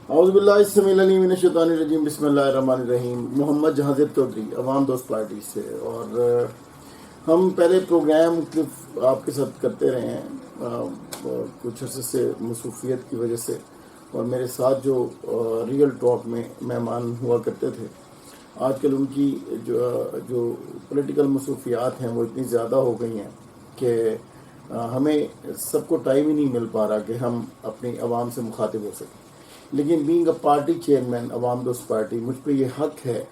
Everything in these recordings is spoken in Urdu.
اعوذ باللہ السمیع العلیم من الشیطان الرجیم، بسم اللہ الرحمن الرحیم۔ محمد جہانگیر چودھری، عوام دوست پارٹی سے، اور ہم پہلے پروگرام مختلف آپ کے ساتھ کرتے رہے ہیں کچھ عرصے سے مصروفیت کی وجہ سے، اور میرے ساتھ جو ریئل ٹاک میں مہمان ہوا کرتے تھے، آج کل ان کی جو پولیٹیکل مصروفیات ہیں وہ اتنی زیادہ ہو گئی ہیں کہ ہمیں سب کو ٹائم ہی نہیں مل پا رہا کہ ہم اپنی عوام سے مخاطب ہو سکیں۔ لیکن بینگ اے پارٹی چیئرمین عوام دوست پارٹی، مجھ پہ یہ حق ہے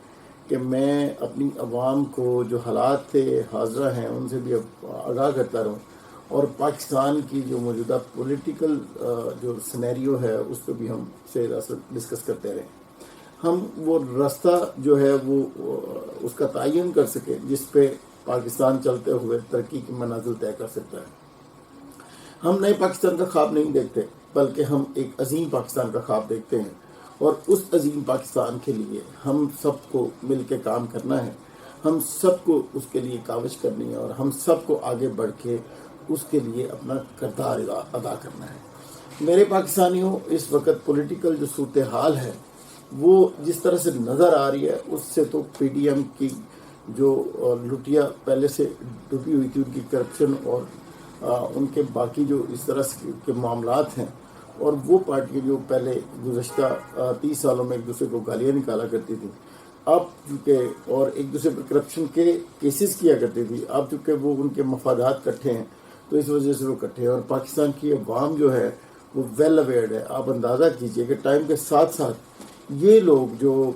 کہ میں اپنی عوام کو جو حالات تھے حاضرہ ہیں ان سے بھی آگاہ کرتا رہوں، اور پاکستان کی جو موجودہ پولیٹیکل جو سینیریو ہے اس پہ بھی ہم سے ڈسکس کرتے رہیں، ہم وہ راستہ جو ہے وہ اس کا تعین کر سکیں جس پہ پاکستان چلتے ہوئے ترقی کی منازل طے کر سکتا ہے۔ ہم نئے پاکستان کا خواب نہیں دیکھتے، بلکہ ہم ایک عظیم پاکستان کا خواب دیکھتے ہیں، اور اس عظیم پاکستان کے لیے ہم سب کو مل کے کام کرنا ہے، ہم سب کو اس کے لیے کاوش کرنی ہے، اور ہم سب کو آگے بڑھ کے اس کے لیے اپنا کردار ادا کرنا ہے۔ میرے پاکستانیوں، اس وقت پولیٹیکل جو صورتحال ہے وہ جس طرح سے نظر آ رہی ہے، اس سے تو پی ڈی ایم کی جو لٹیا پہلے سے ڈوبی ہوئی تھی، ان کی کرپشن اور ان کے باقی جو اس طرح کے معاملات ہیں، اور وہ پارٹیاں جو پہلے گزشتہ 30 سالوں میں ایک دوسرے کو گالیاں نکالا کرتی تھی، اب چونکہ اور ایک دوسرے پر کرپشن کے کیسز کیا کرتی تھی، اب چونکہ وہ ان کے مفادات کٹھے ہیں تو اس وجہ سے وہ کٹھے ہیں، اور پاکستان کی عوام جو ہے وہ ویل اویئرڈ ہے۔ آپ اندازہ کیجئے کہ ٹائم کے ساتھ ساتھ یہ لوگ جو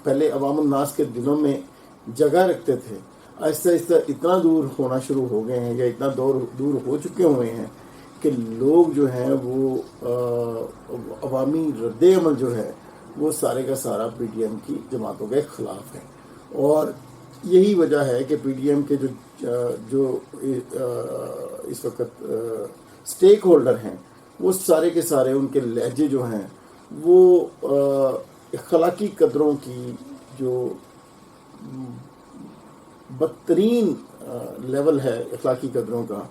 پہلے عوام الناس کے دلوں میں جگہ رکھتے تھے، آہستہ آہستہ اتنا دور ہونا شروع ہو گئے ہیں، یا اتنا دور ہو چکے ہوئے ہیں کہ لوگ جو ہیں وہ عوامی رد عمل جو ہے وہ سارے کا سارا پی ڈی ایم کی جماعتوں کے خلاف ہے، اور یہی وجہ ہے کہ پی ڈی ایم کے جو اس وقت سٹیک ہولڈر ہیں وہ سارے کے سارے، ان کے لہجے جو ہیں وہ اخلاقی قدروں کی جو بدترین لیول ہے اخلاقی قدروں کا،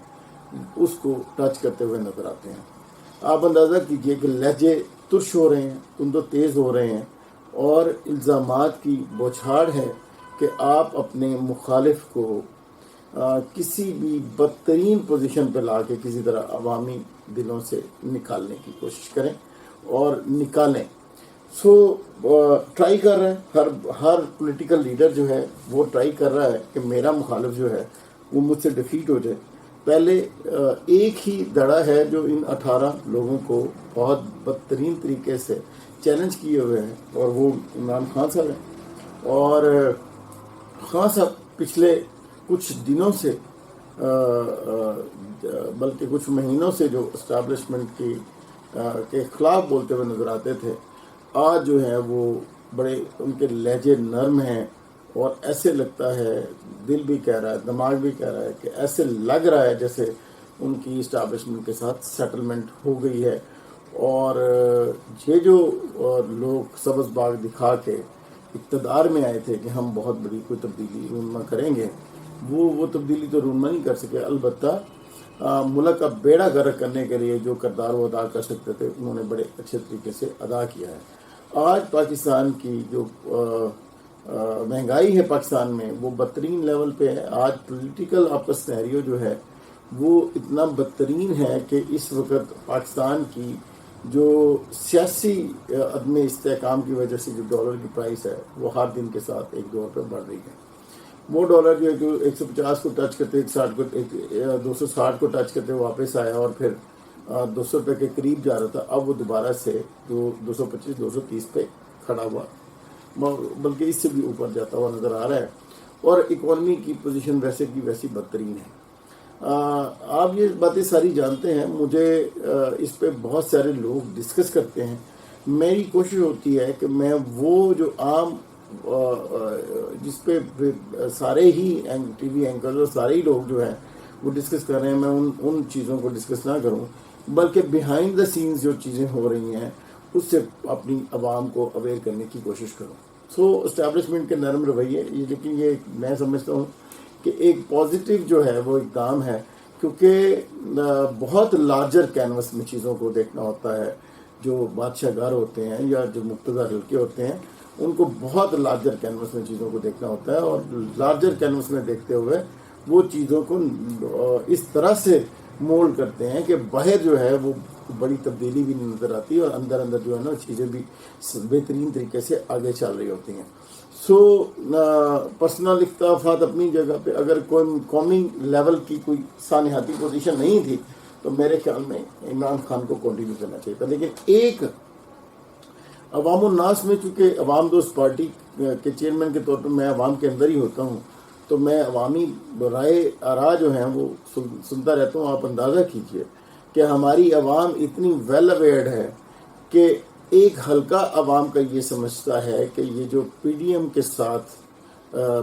اس کو ٹچ کرتے ہوئے نظر آتے ہیں۔ آپ اندازہ کیجئے کہ لہجے ترش ہو رہے ہیں، تند و تیز ہو رہے ہیں، اور الزامات کی بوچھاڑ ہے کہ آپ اپنے مخالف کو کسی بھی بدترین پوزیشن پہ لا کے کسی طرح عوامی دلوں سے نکالنے کی کوشش کریں اور نکالیں۔ ٹرائی کر رہے ہیں، ہر پولیٹیکل لیڈر جو ہے وہ ٹرائی کر رہا ہے کہ میرا مخالف جو ہے وہ مجھ سے ڈیفیٹ ہو جائے۔ پہلے ایک ہی دڑا ہے جو ان 18 لوگوں کو بہت بدترین طریقے سے چیلنج کیے ہوئے ہیں، اور وہ عمران خان صاحب ہیں۔ اور خان صاحب پچھلے کچھ دنوں سے بلکہ کچھ مہینوں سے جو اسٹیبلشمنٹ کے خلاف بولتے ہوئے نظر آتے تھے، آج جو ہے وہ بڑے ان کے لہجے نرم ہیں، اور ایسے لگتا ہے، دل بھی کہہ رہا ہے، دماغ بھی کہہ رہا ہے کہ ایسے لگ رہا ہے جیسے ان کی اسٹیبلشمنٹ کے ساتھ سیٹلمنٹ ہو گئی ہے۔ اور یہ جو لوگ سبز باغ دکھا کے اقتدار میں آئے تھے کہ ہم بہت بڑی کوئی تبدیلی رونما کریں گے، وہ تبدیلی تو رونما نہیں کر سکے، البتہ ملک کا بیڑا غرق کرنے کے لیے جو کردار وہ ادا کر سکتے تھے انہوں نے بڑے اچھے طریقے سے ادا کیا ہے۔ آج پاکستان کی جو مہنگائی ہے پاکستان میں وہ بدترین لیول پہ ہے۔ آج پولیٹیکل آپ کا سینیریو جو ہے وہ اتنا بدترین ہے کہ اس وقت پاکستان کی جو سیاسی عدم استحکام کی وجہ سے جو ڈالر کی پرائس ہے وہ ہر دن کے ساتھ ایک دور پہ بڑھ رہی ہے۔ وہ ڈالر جو ہے کہ 150 کو ٹچ کرتے 260 کو ٹچ کرتے واپس آیا، اور پھر 200 روپے کے قریب جا رہا تھا، اب وہ دوبارہ سے 225 230 پہ کھڑا ہوا، بلکہ اس سے بھی اوپر جاتا ہوا نظر آ رہا ہے، اور اکانومی کی پوزیشن ویسے کی ویسی بدترین ہے۔ آپ یہ باتیں ساری جانتے ہیں، مجھے اس پہ بہت سارے لوگ ڈسکس کرتے ہیں، میری کوشش ہوتی ہے کہ میں وہ جو عام جس پہ سارے ہی ٹی وی اینکرز اور سارے ہی لوگ جو ہیں وہ ڈسکس کر رہے ہیں، میں ان چیزوں کو ڈسکس نہ کروں، بلکہ بیہائنڈ دا سینز جو چیزیں ہو رہی ہیں اس سے اپنی عوام کو اویئر کرنے کی کوشش کروں۔ اسٹیبلشمنٹ کے نرم رویے، لیکن یہ میں سمجھتا ہوں کہ ایک پازیٹیو جو ہے وہ اقدام ہے کہ کیونکہ بہت لارجر کینوس میں چیزوں کو دیکھنا ہوتا ہے. جو بادشاہ گھر ہوتے ہیں یا جو مقتدر حلقے ہوتے ہیں ان کو بہت لارجر کینوس میں چیزوں کو دیکھنا ہوتا ہے, اور لارجر کینوس میں دیکھتے ہوئے وہ چیزوں کو اس طرح سے مولڈ کرتے ہیں کہ باہر جو ہے وہ بڑی تبدیلی بھی نہیں نظر آتی, اور اندر اندر جو ہے نا چیزیں بھی بہترین طریقے سے آگے چل رہی ہوتی ہیں. سو پرسنل اختلافات اپنی جگہ پہ, اگر کوئی قومی لیول کی کوئی سانحاتی پوزیشن نہیں تھی تو میرے خیال میں عمران خان کو کنٹینیو کرنا چاہیے تھا. لیکن ایک عوام الناس میں, چونکہ عوام دوست پارٹی کے چیئرمین کے طور پر میں عوام کے اندر ہی ہوتا ہوں, تو میں عوامی رائے آراء جو ہیں وہ سنتا رہتا ہوں. آپ اندازہ کیجئے کہ ہماری عوام اتنی ویل اویئرڈ ہے کہ ایک حلقہ عوام کا یہ سمجھتا ہے کہ یہ جو پی ڈی ایم کے ساتھ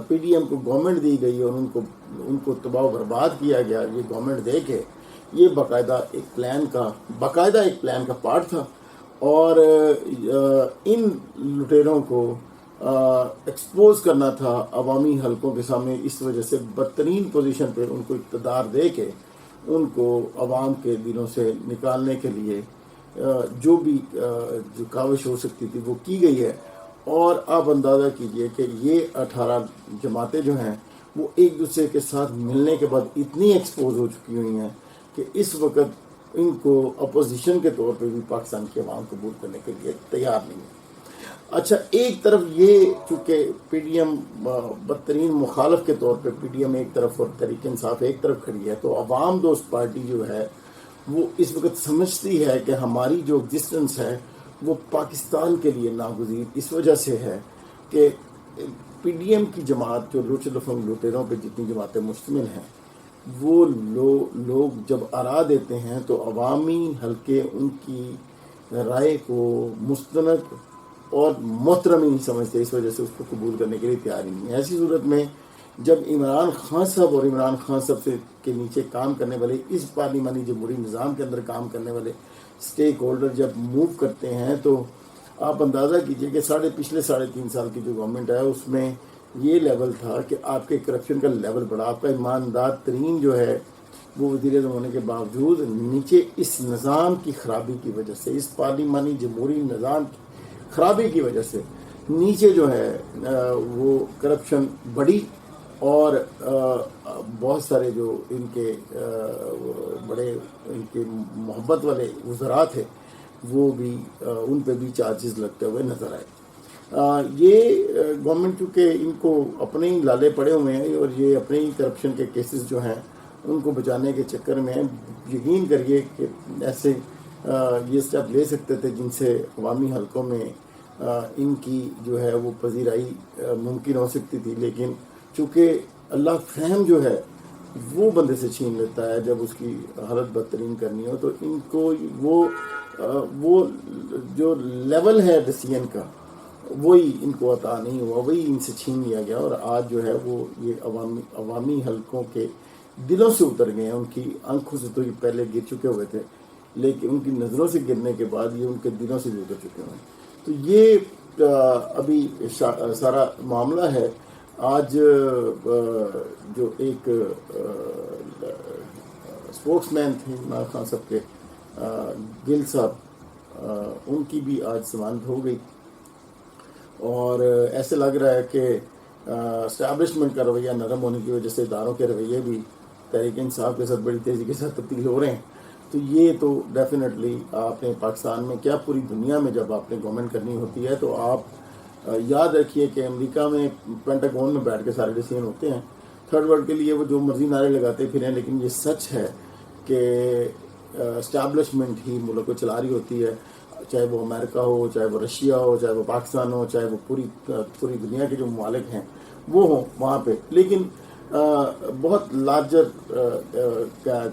پی ڈی ایم کو گورنمنٹ دی گئی اور ان کو تباہ و برباد کیا گیا, یہ گورنمنٹ دے کے یہ باقاعدہ ایک پلان کا پارٹ تھا, اور ان لٹیروں کو ایکسپوز کرنا تھا عوامی حلقوں کے سامنے. اس وجہ سے بدترین پوزیشن پہ ان کو اقتدار دے کے ان کو عوام کے دلوں سے نکالنے کے لیے جو بھی جو کاوش ہو سکتی تھی وہ کی گئی ہے. اور آپ اندازہ کیجئے کہ یہ 18 جماعتیں جو ہیں وہ ایک دوسرے کے ساتھ ملنے کے بعد اتنی ایکسپوز ہو چکی ہوئی ہیں کہ اس وقت ان کو اپوزیشن کے طور پہ بھی پاکستان کی عوام قبول کرنے کے لیے تیار نہیں ہے. اچھا, ایک طرف یہ چونکہ پی ڈی ایم بدترین مخالف کے طور پہ پی ڈی ایم ایک طرف اور تحریک انصاف ایک طرف کھڑی ہے, تو عوام دوست پارٹی جو ہے وہ اس وقت سمجھتی ہے کہ ہماری جو ایگزسٹنس ہے وہ پاکستان کے لیے ناگزیر اس وجہ سے ہے کہ پی ڈی ایم کی جماعت جو لوچ لفنگ لوٹیروں پہ جتنی جماعتیں مشتمل ہیں, وہ لوگ جب آراء دیتے ہیں تو عوامی حلقے ان کی رائے کو مستند اور محترم ہی نہیں سمجھتے, اس وجہ سے اس کو قبول کرنے کے لیے تیار ہی نہیں ہے. ایسی صورت میں جب عمران خان صاحب اور عمران خان صاحب سے کے نیچے کام کرنے والے, اس پارلیمانی جمہوری نظام کے اندر کام کرنے والے سٹیک ہولڈر جب موو کرتے ہیں, تو آپ اندازہ کیجئے کہ پچھلے 3.5 سال کی جو گورنمنٹ ہے اس میں یہ لیول تھا کہ آپ کے کرپشن کا لیول بڑھا, آپ کا ایماندار ترین جو ہے وہ وزیر اعظم ہونے کے باوجود نیچے اس نظام کی خرابی کی وجہ سے, اس پارلیمانی جمہوری نظام کی خرابی کی وجہ سے نیچے جو ہے وہ کرپشن بڑھی, اور بہت سارے جو ان کے بڑے ان کے محبت والے وزراء تھے وہ بھی ان پہ بھی چارجز لگتے ہوئے نظر آئے. یہ گورنمنٹ چونکہ ان کو اپنے ہی لالے پڑے ہوئے ہیں اور یہ اپنے ہی کرپشن کے کیسز جو ہیں ان کو بچانے کے چکر میں یقین کریے کہ ایسے یہ اسٹیپ لے سکتے تھے جن سے عوامی حلقوں میں ان کی جو ہے وہ پذیرائی ممکن ہو سکتی تھی. لیکن چونکہ اللہ فہم جو ہے وہ بندے سے چھین لیتا ہے جب اس کی حالت بدترین کرنی ہو, تو ان کو وہ جو لیول ہے ڈیسیژن کا وہی ان کو عطا نہیں ہوا, وہی ان سے چھین لیا گیا, اور آج جو ہے وہ یہ عوامی حلقوں کے دلوں سے اتر گئے ہیں. ان کی آنکھوں سے تو یہ پہلے گر چکے ہوئے تھے, لیکن ان کی نظروں سے گرنے کے بعد یہ ان کے دلوں سے بھی اتر چکے ہوئے ہیں. تو یہ ابھی سارا معاملہ ہے. آج جو ایک اسپوکس مین تھے عمران خان صاحب کے, گل صاحب, ان کی بھی آج ضمانت ہو گئی, اور ایسے لگ رہا ہے کہ اسٹیبلشمنٹ کا رویہ نرم ہونے کی وجہ سے اداروں کے رویے بھی تحریک انصاف کے ساتھ بڑی تیزی کے ساتھ تبدیل ہو رہے ہیں. تو یہ تو ڈیفینیٹلی آپ نے پاکستان میں کیا پوری دنیا میں جب آپ نے گورنمنٹ کرنی ہوتی ہے تو آپ یاد رکھیے کہ امریکہ میں پینٹاگون میں بیٹھ کے سارے ڈیسیژن ہوتے ہیں. تھرڈ ورلڈ کے لیے وہ جو مرضی نعرے لگاتے پھریں, لیکن یہ سچ ہے کہ اسٹیبلشمنٹ ہی ملک کو چلا رہی ہوتی ہے, چاہے وہ امریکہ ہو, چاہے وہ رشیا ہو, چاہے وہ پاکستان ہو, چاہے وہ پوری دنیا کے جو ممالک ہیں وہ ہوں وہاں پہ. لیکن بہت لارجر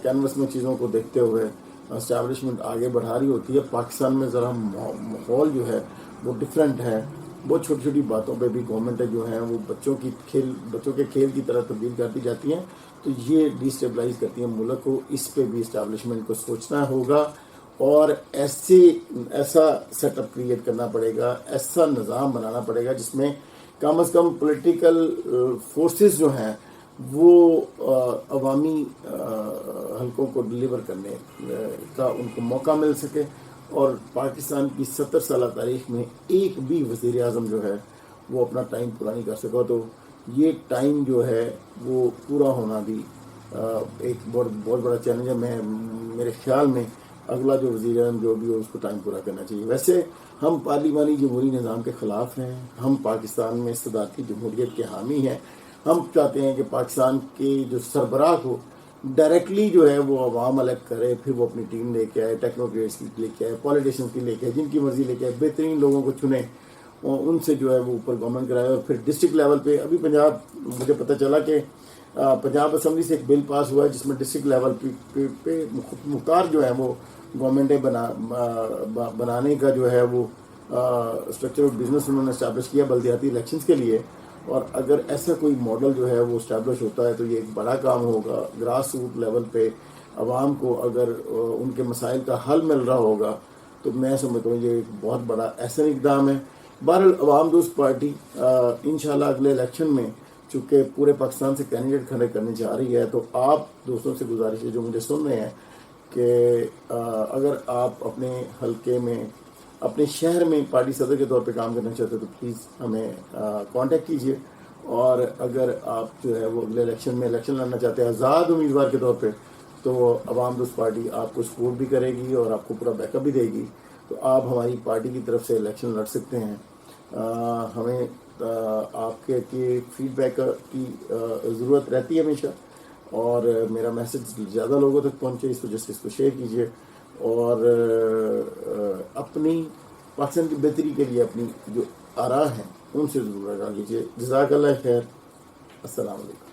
کینوس میں چیزوں کو دیکھتے ہوئے اسٹیبلشمنٹ آگے بڑھا رہی ہوتی ہے. پاکستان میں ذرا ماحول جو ہے وہ ڈفرینٹ ہے. بہت چھوٹی چھوٹی باتوں پہ بھی گورنمنٹ جو ہیں وہ بچوں کے کھیل کی طرح تبدیل کرتی جاتی ہیں, تو یہ ڈی اسٹیبلائز کرتی ہیں ملک کو. اس پہ بھی اسٹیبلشمنٹ کو سوچنا ہوگا اور ایسا سیٹ اپ کریٹ کرنا پڑے گا, ایسا نظام بنانا پڑے گا جس میں کم از کم پولیٹیکل فورسز جو ہیں وہ عوامی حلقوں کو ڈلیور کرنے کا ان کو موقع مل سکے، اور پاکستان کی 70 سالہ تاریخ میں ایک بھی وزیر اعظم جو ہے وہ اپنا ٹائم پورا نہیں کر سکا. تو یہ ٹائم جو ہے وہ پورا ہونا بھی ایک بہت بڑا چیلنج ہے. میرے خیال میں اگلا جو وزیر اعظم جو بھی ہو اس کو ٹائم پورا کرنا چاہیے. ویسے ہم پارلیمانی جمہوری نظام کے خلاف ہیں، ہم پاکستان میں صدارتی جمہوریت کے حامی ہیں. ہم چاہتے ہیں کہ پاکستان کے جو سربراہ کو ڈائریکٹلی جو ہے وہ عوام الیکٹ کرے، پھر وہ اپنی ٹیم لے کے آئے، ٹیکنوکریٹس کی لے کے آئے، پولیٹیشینس کی لے کے آئے، جن کی مرضی لے کے آئے، بہترین لوگوں کو چنے اور ان سے جو ہے وہ اوپر گورنمنٹ کرائے. اور پھر ڈسٹرکٹ لیول پہ ابھی پنجاب، مجھے پتہ چلا کہ پنجاب اسمبلی سے ایک بل پاس ہوا ہے جس میں ڈسٹرکٹ لیول پہ مختار جو ہے وہ گورنمنٹیں بنانے کا جو ہے وہ اسٹرکچر آف بزنس انہوں نے اسٹیبلش کیا بلدیاتی الیکشنز کے لیے. اور اگر ایسا کوئی ماڈل جو ہے وہ اسٹیبلش ہوتا ہے تو یہ ایک بڑا کام ہوگا. گراس روٹ لیول پہ عوام کو اگر ان کے مسائل کا حل مل رہا ہوگا تو میں سمجھتا ہوں یہ ایک بہت بڑا احسن اقدام ہے. بہرحال عوام دوست پارٹی انشاءاللہ اگلے الیکشن میں چونکہ پورے پاکستان سے کینڈیڈیٹ کھڑے کرنے جا رہی ہے، تو آپ دوستوں سے گزارش ہے جو مجھے سن رہے ہیں کہ اگر آپ اپنے حلقے میں، اپنے شہر میں پارٹی صدر کے طور پہ کام کرنا چاہتے ہو تو پلیز ہمیں کانٹیکٹ کیجیے. اور اگر آپ جو ہے وہ اگلے الیکشن میں الیکشن لڑنا چاہتے ہیں آزاد امیدوار کے طور پہ، تو عوام دوست پارٹی آپ کو سپورٹ بھی کرے گی اور آپ کو پورا بیک اپ بھی دے گی. تو آپ ہماری پارٹی کی طرف سے الیکشن لڑ سکتے ہیں. ہمیں آپ کے فیڈ بیک کی ضرورت رہتی ہے ہمیشہ، اور میرا میسج زیادہ لوگوں تک پہنچے اس وجہ سے اس کو شیئر کیجیے. اور اپنی پاکستان کی بہتری کے لیے اپنی جو آراء ہیں ان سے ضرور آگاہ کیجیے. جزاک اللہ خیر. السلام علیکم.